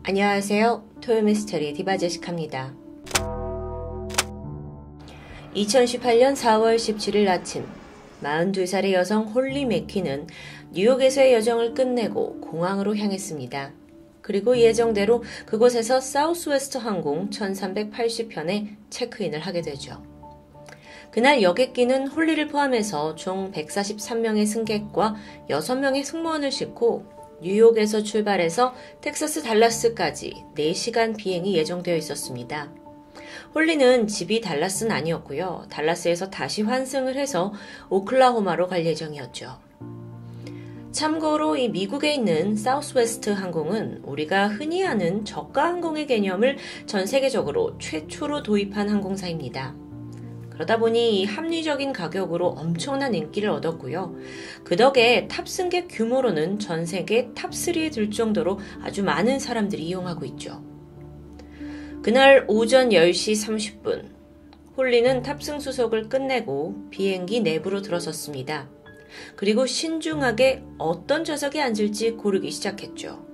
안녕하세요. 토요미스터리 디바제시카입니다. 2018년 4월 17일 아침 42살의 여성 홀리 맥키는 뉴욕에서의 여정을 끝내고 공항으로 향했습니다. 그리고 예정대로 그곳에서 사우스웨스트 항공 1380편에 체크인을 하게 되죠. 그날 여객기는 홀리를 포함해서 총 143명의 승객과 6명의 승무원을 싣고 뉴욕에서 출발해서 텍사스 달라스까지 4시간 비행이 예정되어 있었습니다. 홀리는 집이 달라스는 아니었고요. 달라스에서 다시 환승을 해서 오클라호마로 갈 예정이었죠. 참고로 이 미국에 있는 사우스웨스트 항공은 우리가 흔히 아는 저가 항공의 개념을 전 세계적으로 최초로 도입한 항공사입니다. 그러다 보니 이 합리적인 가격으로 엄청난 인기를 얻었고요. 그 덕에 탑승객 규모로는 전 세계 탑3에 들 정도로 아주 많은 사람들이 이용하고 있죠. 그날 오전 10시 30분, 홀리는 탑승 수속을 끝내고 비행기 내부로 들어섰습니다. 그리고 신중하게 어떤 좌석에 앉을지 고르기 시작했죠.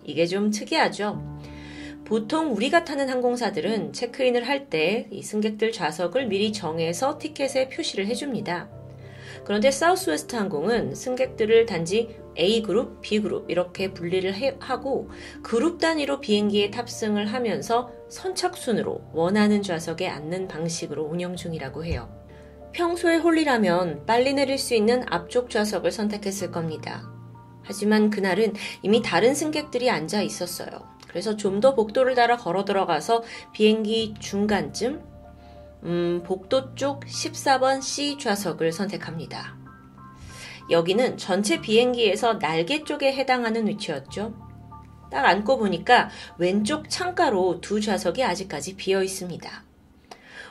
이게 좀 특이하죠? 보통 우리가 타는 항공사들은 체크인을 할 때 이 승객들 좌석을 미리 정해서 티켓에 표시를 해줍니다. 그런데 사우스웨스트 항공은 승객들을 단지 A그룹, B그룹 이렇게 분리를 하고 그룹 단위로 비행기에 탑승을 하면서 선착순으로 원하는 좌석에 앉는 방식으로 운영 중이라고 해요. 평소에 홀리라면 빨리 내릴 수 있는 앞쪽 좌석을 선택했을 겁니다. 하지만 그날은 이미 다른 승객들이 앉아 있었어요. 그래서 좀 더 복도를 따라 걸어 들어가서 비행기 중간쯤 복도 쪽 14번 C 좌석을 선택합니다. 여기는 전체 비행기에서 날개 쪽에 해당하는 위치였죠. 딱 앉고 보니까 왼쪽 창가로 두 좌석이 아직까지 비어 있습니다.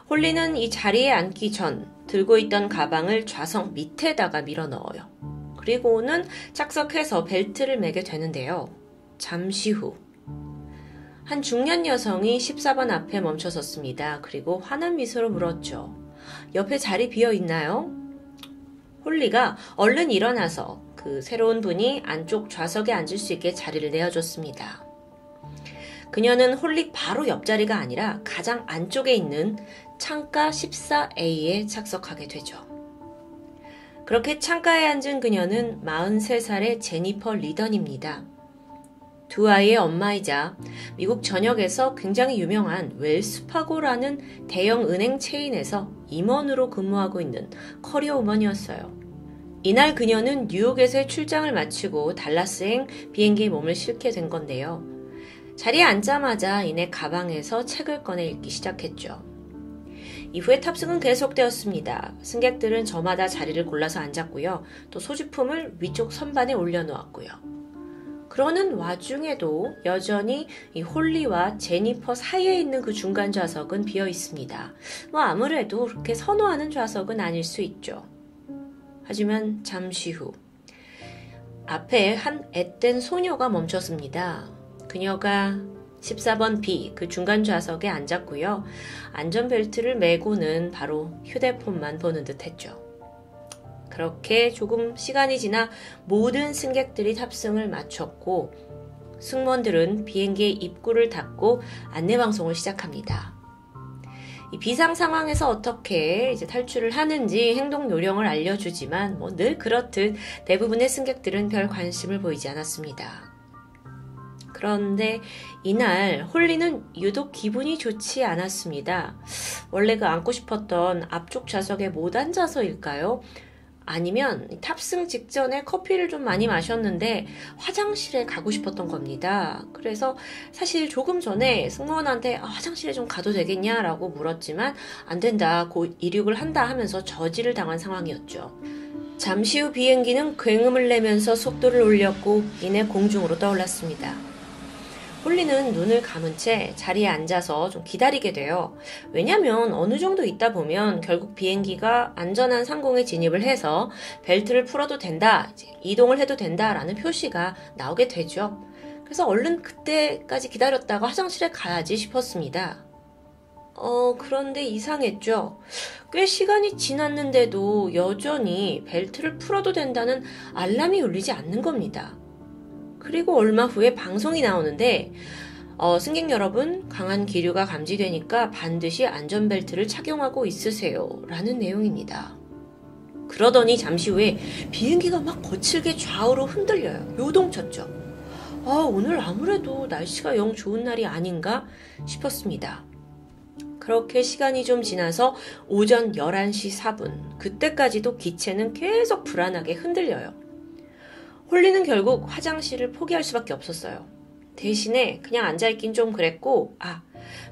홀리는 이 자리에 앉기 전 들고 있던 가방을 좌석 밑에다가 밀어 넣어요. 그리고는 착석해서 벨트를 매게 되는데요. 잠시 후 한 중년 여성이 14번 앞에 멈춰섰습니다. 그리고 환한 미소로 물었죠. 옆에 자리 비어 있나요? 홀리가 얼른 일어나서 그 새로운 분이 안쪽 좌석에 앉을 수 있게 자리를 내어줬습니다. 그녀는 홀리 바로 옆자리가 아니라 가장 안쪽에 있는 창가 14A에 착석하게 되죠. 그렇게 창가에 앉은 그녀는 43살의 제니퍼 리던입니다. 두 아이의 엄마이자 미국 전역에서 굉장히 유명한 웰스파고라는 대형 은행 체인에서 임원으로 근무하고 있는 커리어 우먼이었어요. 이날 그녀는 뉴욕에서의 출장을 마치고 달라스행 비행기에 몸을 싣게 된 건데요. 자리에 앉자마자 이내 가방에서 책을 꺼내 읽기 시작했죠. 이후에 탑승은 계속되었습니다. 승객들은 저마다 자리를 골라서 앉았고요. 또 소지품을 위쪽 선반에 올려놓았고요. 그러는 와중에도 여전히 이 홀리와 제니퍼 사이에 있는 그 중간 좌석은 비어 있습니다. 아무래도 그렇게 선호하는 좌석은 아닐 수 있죠. 하지만 잠시 후 앞에 한 앳된 소녀가 멈췄습니다. 그녀가 14번 B 그 중간 좌석에 앉았고요. 안전벨트를 매고는 바로 휴대폰만 보는 듯 했죠. 그렇게 조금 시간이 지나 모든 승객들이 탑승을 마쳤고 승무원들은 비행기의 입구를 닫고 안내방송을 시작합니다. 이 비상 상황에서 어떻게 이제 탈출을 하는지 행동 요령을 알려주지만 늘 그렇듯 대부분의 승객들은 별 관심을 보이지 않았습니다. 그런데 이날 홀리는 유독 기분이 좋지 않았습니다. 원래 그 앉고 싶었던 앞쪽 좌석에 못 앉아서일까요? 아니면 탑승 직전에 커피를 좀 많이 마셨는데 화장실에 가고 싶었던 겁니다. 그래서 사실 조금 전에 승무원한테 화장실에 좀 가도 되겠냐라고 물었지만 안 된다, 곧 이륙을 한다 하면서 저지를 당한 상황이었죠. 잠시 후 비행기는 굉음을 내면서 속도를 올렸고 이내 공중으로 떠올랐습니다. 홀리는 눈을 감은 채 자리에 앉아서 좀 기다리게 돼요. 왜냐면 어느 정도 있다 보면 결국 비행기가 안전한 상공에 진입을 해서 벨트를 풀어도 된다, 이동을 해도 된다라는 표시가 나오게 되죠. 그래서 얼른 그때까지 기다렸다가 화장실에 가야지 싶었습니다. 그런데 이상했죠. 꽤 시간이 지났는데도 여전히 벨트를 풀어도 된다는 알람이 울리지 않는 겁니다. 그리고 얼마 후에 방송이 나오는데 승객 여러분, 강한 기류가 감지되니까 반드시 안전벨트를 착용하고 있으세요 라는 내용입니다. 그러더니 잠시 후에 비행기가 막 거칠게 좌우로 흔들려요. 요동쳤죠. 오늘 아무래도 날씨가 영 좋은 날이 아닌가 싶었습니다. 그렇게 시간이 좀 지나서 오전 11시 4분, 그때까지도 기체는 계속 불안하게 흔들려요. 홀리는 결국 화장실을 포기할 수밖에 없었어요. 대신에 그냥 앉아있긴 좀 그랬고,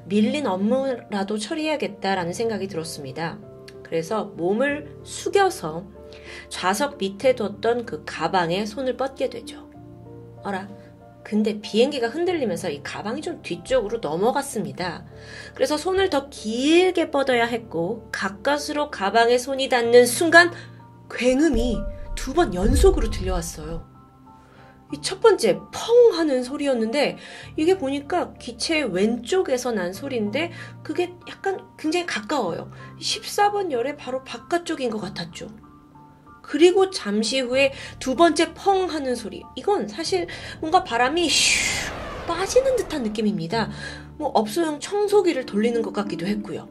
밀린 업무라도 처리해야겠다라는 생각이 들었습니다. 그래서 몸을 숙여서 좌석 밑에 뒀던 그 가방에 손을 뻗게 되죠. 근데 비행기가 흔들리면서 이 가방이 좀 뒤쪽으로 넘어갔습니다. 그래서 손을 더 길게 뻗어야 했고, 가까스로 가방에 손이 닿는 순간 굉음이 2번 연속으로 들려왔어요. 이 첫 번째 펑 하는 소리였는데, 이게 보니까 기체의 왼쪽에서 난 소리인데 그게 약간 굉장히 가까워요. 14번 열의 바로 바깥쪽인 것 같았죠. 그리고 잠시 후에 2번째 펑 하는 소리. 이건 사실 뭔가 바람이 슈 빠지는 듯한 느낌입니다. 업소용 청소기를 돌리는 것 같기도 했고요.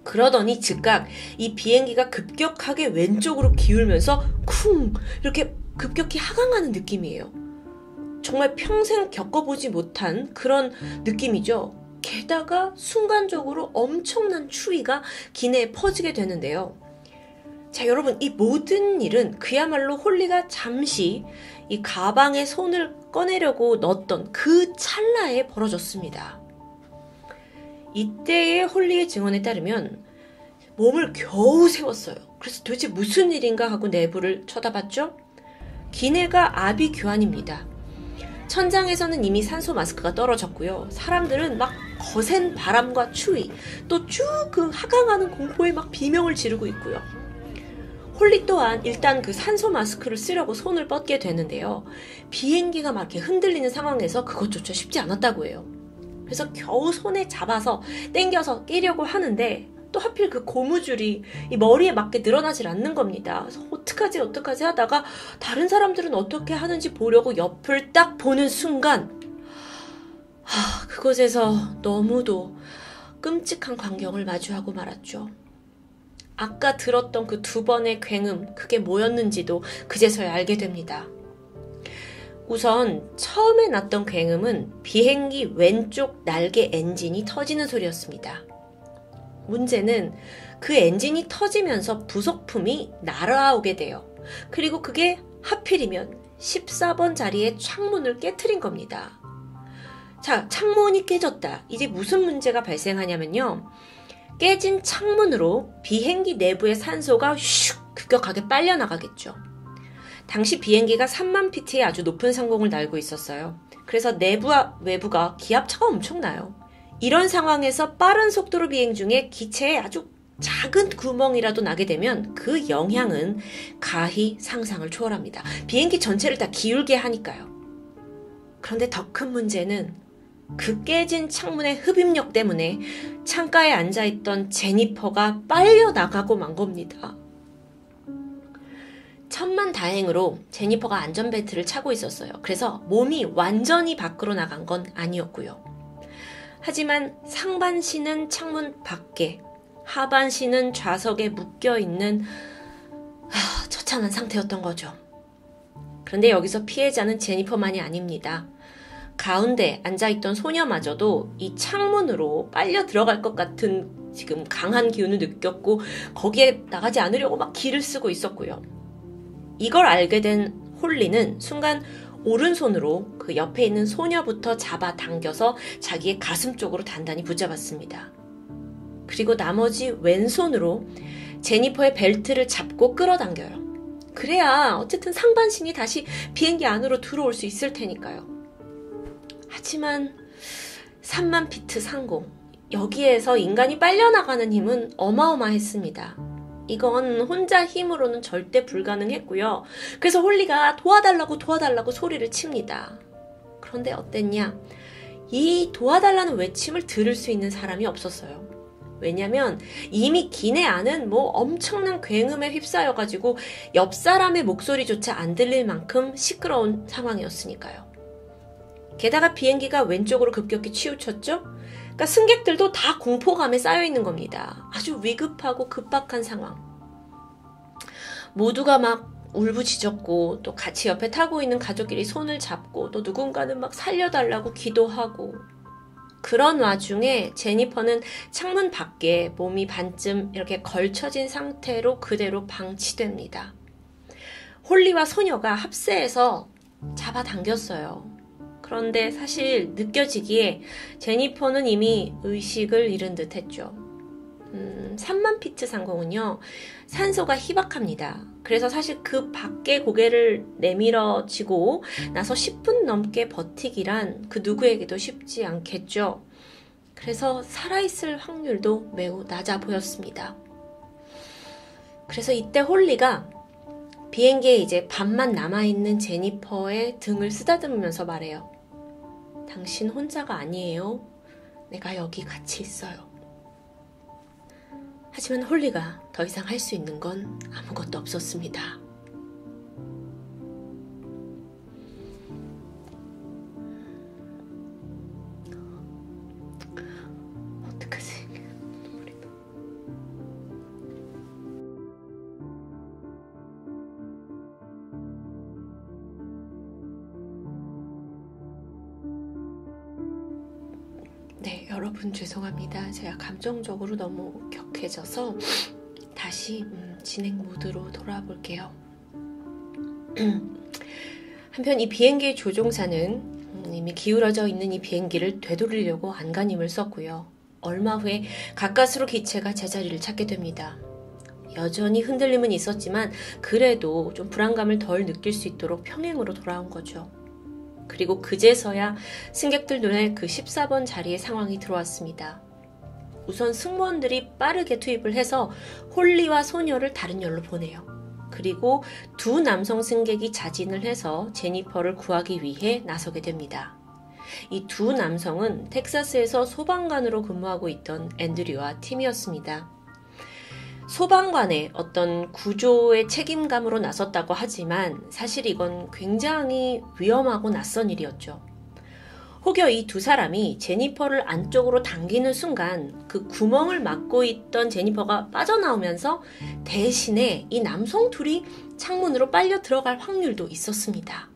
그러더니 즉각 이 비행기가 급격하게 왼쪽으로 기울면서 쿵 이렇게 급격히 하강하는 느낌이에요. 정말 평생 겪어보지 못한 그런 느낌이죠. 게다가 순간적으로 엄청난 추위가 기내에 퍼지게 되는데요. 자, 여러분, 이 모든 일은 그야말로 홀리가 잠시 이 가방에 손을 꺼내려고 넣었던 그 찰나에 벌어졌습니다. 이때의 홀리의 증언에 따르면 몸을 겨우 세웠어요. 그래서 도대체 무슨 일인가 하고 내부를 쳐다봤죠? 기내가 아비규환입니다. 천장에서는 이미 산소 마스크가 떨어졌고요. 사람들은 막 거센 바람과 추위, 또 쭉 그 하강하는 공포에 막 비명을 지르고 있고요. 홀리 또한 일단 그 산소 마스크를 쓰려고 손을 뻗게 되는데요. 비행기가 막 이렇게 흔들리는 상황에서 그것조차 쉽지 않았다고 해요. 그래서 겨우 손에 잡아서 당겨서 끼려고 하는데 또 하필 그 고무줄이 이 머리에 맞게 늘어나질 않는 겁니다. 그래서 어떡하지 하다가 다른 사람들은 어떻게 하는지 보려고 옆을 딱 보는 순간 그곳에서 너무도 끔찍한 광경을 마주하고 말았죠. 아까 들었던 그 2번의 굉음, 그게 뭐였는지도 그제서야 알게 됩니다. 우선 처음에 났던 굉음은 비행기 왼쪽 날개 엔진이 터지는 소리였습니다. 문제는 그 엔진이 터지면서 부속품이 날아오게 돼요. 그리고 그게 하필이면 14번 자리의 창문을 깨트린 겁니다. 자, 창문이 깨졌다. 이제 무슨 문제가 발생하냐면요. 깨진 창문으로 비행기 내부의 산소가 슉 급격하게 빨려나가겠죠. 당시 비행기가 3만 피트의 아주 높은 상공을 날고 있었어요. 그래서 내부와 외부가 기압차가 엄청나요. 이런 상황에서 빠른 속도로 비행 중에 기체에 아주 작은 구멍이라도 나게 되면 그 영향은 가히 상상을 초월합니다. 비행기 전체를 다 기울게 하니까요. 그런데 더 큰 문제는 그 깨진 창문의 흡입력 때문에 창가에 앉아있던 제니퍼가 빨려 나가고 만 겁니다. 천만다행으로 제니퍼가 안전벨트를 차고 있었어요. 그래서 몸이 완전히 밖으로 나간 건 아니었고요. 하지만 상반신은 창문 밖에, 하반신은 좌석에 묶여있는 처참한 상태였던 거죠. 그런데 여기서 피해자는 제니퍼만이 아닙니다. 가운데 앉아있던 소녀마저도 이 창문으로 빨려 들어갈 것 같은 지금 강한 기운을 느꼈고 거기에 나가지 않으려고 막 기를 쓰고 있었고요. 이걸 알게 된 홀리는 순간 오른손으로 그 옆에 있는 소녀부터 잡아당겨서 자기의 가슴 쪽으로 단단히 붙잡았습니다. 그리고 나머지 왼손으로 제니퍼의 벨트를 잡고 끌어당겨요. 그래야 어쨌든 상반신이 다시 비행기 안으로 들어올 수 있을 테니까요. 하지만 3만 피트 상공, 여기에서 인간이 빨려나가는 힘은 어마어마했습니다. 이건 혼자 힘으로는 절대 불가능했고요. 그래서 홀리가 도와달라고 소리를 칩니다. 그런데 어땠냐? 이 도와달라는 외침을 들을 수 있는 사람이 없었어요. 왜냐면 이미 기내 안은 뭐 엄청난 굉음에 휩싸여가지고 옆 사람의 목소리조차 안 들릴 만큼 시끄러운 상황이었으니까요. 게다가 비행기가 왼쪽으로 급격히 치우쳤죠? 그러니까 승객들도 다 공포감에 쌓여있는 겁니다. 아주 위급하고 급박한 상황. 모두가 막 울부짖었고 또 같이 옆에 타고 있는 가족끼리 손을 잡고 또 누군가는 막 살려달라고 기도하고 그런 와중에 제니퍼는 창문 밖에 몸이 반쯤 이렇게 걸쳐진 상태로 그대로 방치됩니다. 홀리와 소녀가 합세해서 잡아당겼어요. 그런데 사실 느껴지기에 제니퍼는 이미 의식을 잃은 듯 했죠. 3만 피트 상공은요, 산소가 희박합니다. 그래서 사실 그 밖에 고개를 내밀어지고 나서 10분 넘게 버티기란 그 누구에게도 쉽지 않겠죠. 그래서 살아있을 확률도 매우 낮아 보였습니다. 그래서 이때 홀리가 비행기에 이제 반만 남아있는 제니퍼의 등을 쓰다듬으면서 말해요. 당신 혼자가 아니에요. 내가 여기 같이 있어요. 하지만 홀리가 더 이상 할 수 있는 건 아무것도 없었습니다. 어떡하지? 네, 여러분 죄송합니다. 제가 감정적으로 너무 격해져서 다시 진행 모드로 돌아볼게요. 한편 이 비행기의 조종사는 이미 기울어져 있는 이 비행기를 되돌리려고 안간힘을 썼고요. 얼마 후에 가까스로 기체가 제자리를 찾게 됩니다. 여전히 흔들림은 있었지만 그래도 좀 불안감을 덜 느낄 수 있도록 평행으로 돌아온 거죠. 그리고 그제서야 승객들 눈에 그 14번 자리의 상황이 들어왔습니다. 우선 승무원들이 빠르게 투입을 해서 홀리와 소녀를 다른 열로 보내요. 그리고 두 남성 승객이 자진을 해서 제니퍼를 구하기 위해 나서게 됩니다. 이 두 남성은 텍사스에서 소방관으로 근무하고 있던 앤드류와 팀이었습니다. 소방관의 어떤 구조의 책임감으로 나섰다고 하지만 사실 이건 굉장히 위험하고 낯선 일이었죠. 혹여 이 두 사람이 제니퍼를 안쪽으로 당기는 순간 그 구멍을 막고 있던 제니퍼가 빠져나오면서 대신에 이 남성 둘이 창문으로 빨려 들어갈 확률도 있었습니다.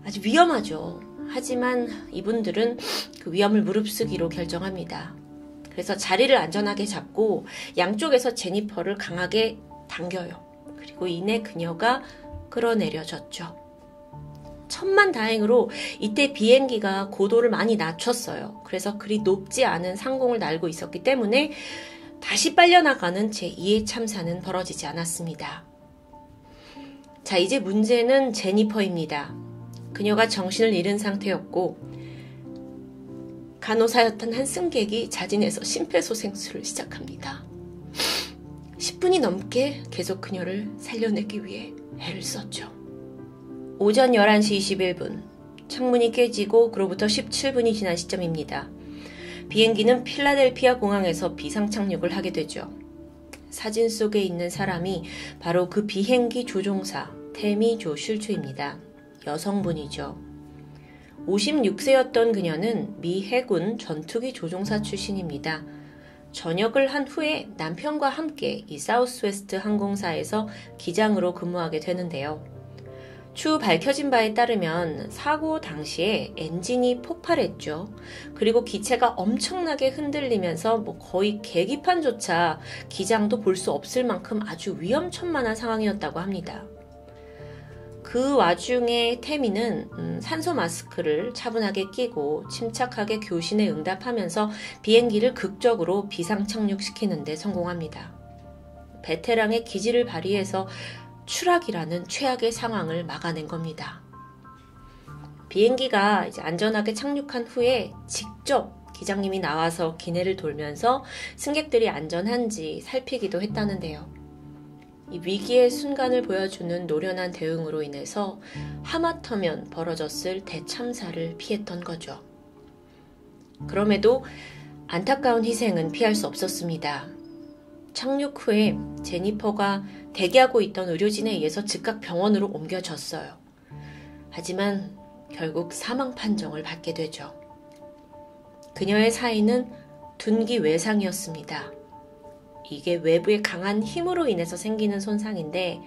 아주 위험하죠. 하지만 이분들은 그 위험을 무릅쓰기로 결정합니다. 그래서 자리를 안전하게 잡고 양쪽에서 제니퍼를 강하게 당겨요. 그리고 이내 그녀가 끌어내려졌죠. 천만다행으로 이때 비행기가 고도를 많이 낮췄어요. 그래서 그리 높지 않은 상공을 날고 있었기 때문에 다시 빨려나가는 제2의 참사는 벌어지지 않았습니다. 자, 이제 문제는 제니퍼입니다. 그녀가 정신을 잃은 상태였고 간호사였던 한 승객이 자진해서 심폐소생술을 시작합니다. 10분이 넘게 계속 그녀를 살려내기 위해 애를 썼죠. 오전 11시 21분, 창문이 깨지고 그로부터 17분이 지난 시점입니다. 비행기는 필라델피아 공항에서 비상착륙을 하게 되죠. 사진 속에 있는 사람이 바로 그 비행기 조종사 태미 조 슐츠입니다. 여성분이죠. 56세였던 그녀는 미 해군 전투기 조종사 출신입니다. 전역을 한 후에 남편과 함께 이 사우스웨스트 항공사에서 기장으로 근무하게 되는데요. 추후 밝혀진 바에 따르면 사고 당시에 엔진이 폭발했죠. 그리고 기체가 엄청나게 흔들리면서 거의 계기판조차 기장도 볼 수 없을 만큼 아주 위험천만한 상황이었다고 합니다. 그 와중에 태미는 산소 마스크를 차분하게 끼고 침착하게 교신에 응답하면서 비행기를 극적으로 비상착륙시키는 데 성공합니다. 베테랑의 기지를 발휘해서 추락이라는 최악의 상황을 막아낸 겁니다. 비행기가 이제 안전하게 착륙한 후에 직접 기장님이 나와서 기내를 돌면서 승객들이 안전한지 살피기도 했다는데요. 이 위기의 순간을 보여주는 노련한 대응으로 인해서 하마터면 벌어졌을 대참사를 피했던 거죠. 그럼에도 안타까운 희생은 피할 수 없었습니다. 착륙 후에 제니퍼가 대기하고 있던 의료진에 의해서 즉각 병원으로 옮겨졌어요. 하지만 결국 사망 판정을 받게 되죠. 그녀의 사인은 둔기 외상이었습니다. 이게 외부의 강한 힘으로 인해서 생기는 손상인데,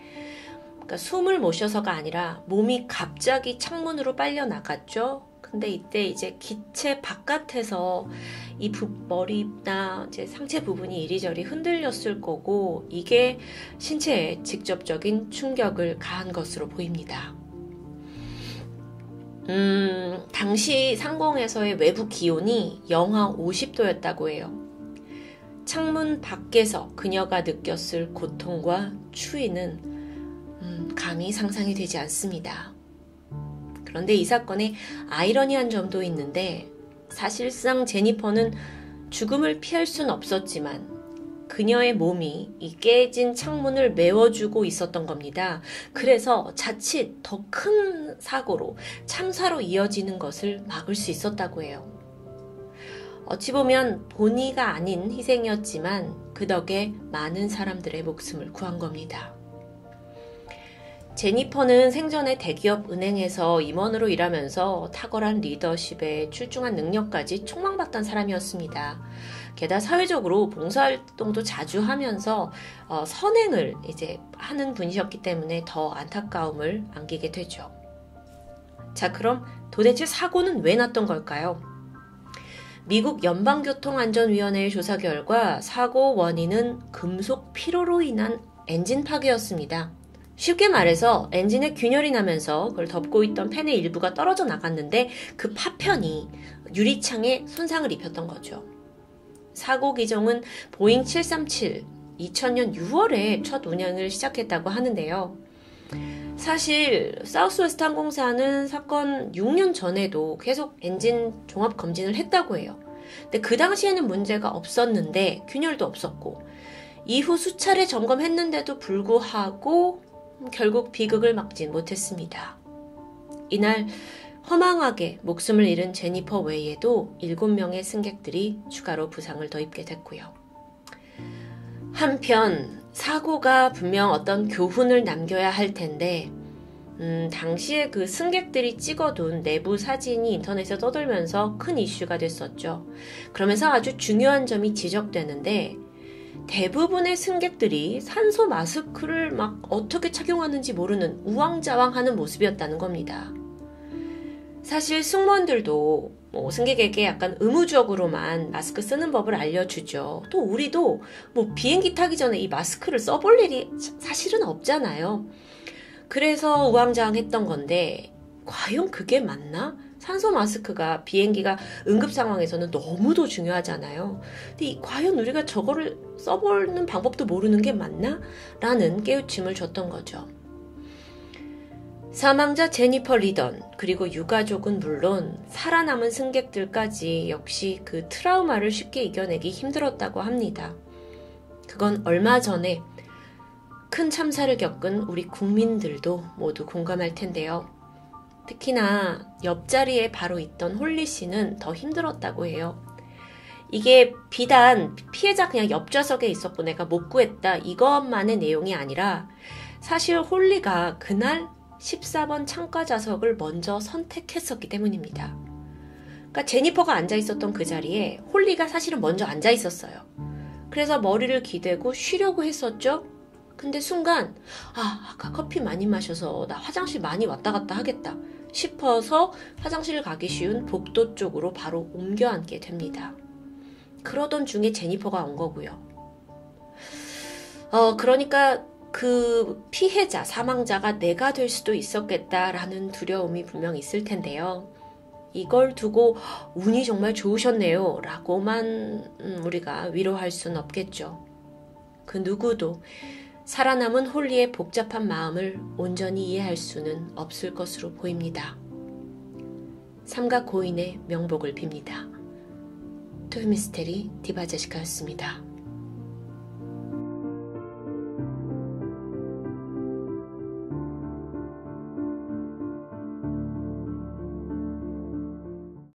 그러니까 숨을 못 쉬어서가 아니라 몸이 갑자기 창문으로 빨려 나갔죠. 근데 이때 이제 기체 바깥에서 이 머리나 이제 상체 부분이 이리저리 흔들렸을 거고, 이게 신체에 직접적인 충격을 가한 것으로 보입니다. 당시 상공에서의 외부 기온이 영하 50도였다고 해요. 창문 밖에서 그녀가 느꼈을 고통과 추위는 감히 상상이 되지 않습니다. 그런데 이 사건에 아이러니한 점도 있는데, 사실상 제니퍼는 죽음을 피할 수는 없었지만 그녀의 몸이 이 깨진 창문을 메워주고 있었던 겁니다. 그래서 자칫 더 큰 사고로, 참사로 이어지는 것을 막을 수 있었다고 해요. 어찌 보면 본의가 아닌 희생이었지만 그 덕에 많은 사람들의 목숨을 구한 겁니다. 제니퍼는 생전에 대기업 은행에서 임원으로 일하면서 탁월한 리더십에 출중한 능력까지 촉망받던 사람이었습니다. 게다가 사회적으로 봉사활동도 자주 하면서 선행을 이제 하는 분이셨기 때문에 더 안타까움을 안기게 되죠. 자, 그럼 도대체 사고는 왜 났던 걸까요? 미국 연방교통안전위원회의 조사 결과 사고 원인은 금속 피로로 인한 엔진 파괴였습니다. 쉽게 말해서 엔진에 균열이 나면서 그걸 덮고 있던 팬의 일부가 떨어져 나갔는데 그 파편이 유리창에 손상을 입혔던 거죠. 사고 기종은 보잉 737, 2000년 6월에 첫 운행을 시작했다고 하는데요. 사실 사우스웨스트 항공사는 사건 6년 전에도 계속 엔진 종합 검진을 했다고 해요. 근데 그 당시에는 문제가 없었는데 균열도 없었고, 이후 수차례 점검했는데도 불구하고 결국 비극을 막진 못했습니다. 이날 허망하게 목숨을 잃은 제니퍼 외에도 7명의 승객들이 추가로 부상을 더 입게 됐고요. 한편 사고가 분명 어떤 교훈을 남겨야 할 텐데, 당시에 그 승객들이 찍어둔 내부 사진이 인터넷에 떠돌면서 큰 이슈가 됐었죠. 그러면서 아주 중요한 점이 지적되는데, 대부분의 승객들이 산소 마스크를 막 어떻게 착용하는지 모르는 우왕좌왕하는 모습이었다는 겁니다. 사실 승무원들도 승객에게 약간 의무적으로만 마스크 쓰는 법을 알려주죠. 또 우리도 비행기 타기 전에 이 마스크를 써볼 일이 사실은 없잖아요. 그래서 우왕좌왕했던 건데, 과연 그게 맞나? 산소 마스크가 비행기가 응급 상황에서는 너무도 중요하잖아요. 근데 과연 우리가 저거를 써보는 방법도 모르는 게 맞나? 라는 깨우침을 줬던 거죠. 사망자 제니퍼 리던, 그리고 유가족은 물론 살아남은 승객들까지 역시 그 트라우마를 쉽게 이겨내기 힘들었다고 합니다. 그건 얼마 전에 큰 참사를 겪은 우리 국민들도 모두 공감할 텐데요. 특히나 옆자리에 바로 있던 홀리 씨는 더 힘들었다고 해요. 이게 비단 피해자 그냥 옆좌석에 있었고 내가 못 구했다 이것만의 내용이 아니라, 사실 홀리가 그날 14번 창가 좌석을 먼저 선택했었기 때문입니다. 그러니까 제니퍼가 앉아 있었던 그 자리에 홀리가 사실은 먼저 앉아 있었어요. 그래서 머리를 기대고 쉬려고 했었죠. 근데 순간 아까 커피 많이 마셔서 나 화장실 많이 왔다 갔다 하겠다 싶어서 화장실 가기 쉬운 복도 쪽으로 바로 옮겨 앉게 됩니다. 그러던 중에 제니퍼가 온 거고요. 그러니까 그 피해자, 사망자가 내가 될 수도 있었겠다라는 두려움이 분명 있을 텐데요. 이걸 두고 운이 정말 좋으셨네요 라고만 우리가 위로할 수는 없겠죠. 그 누구도 살아남은 홀리의 복잡한 마음을 온전히 이해할 수는 없을 것으로 보입니다. 삼가 고인의 명복을 빕니다. 토요미스테리 디바제시카였습니다.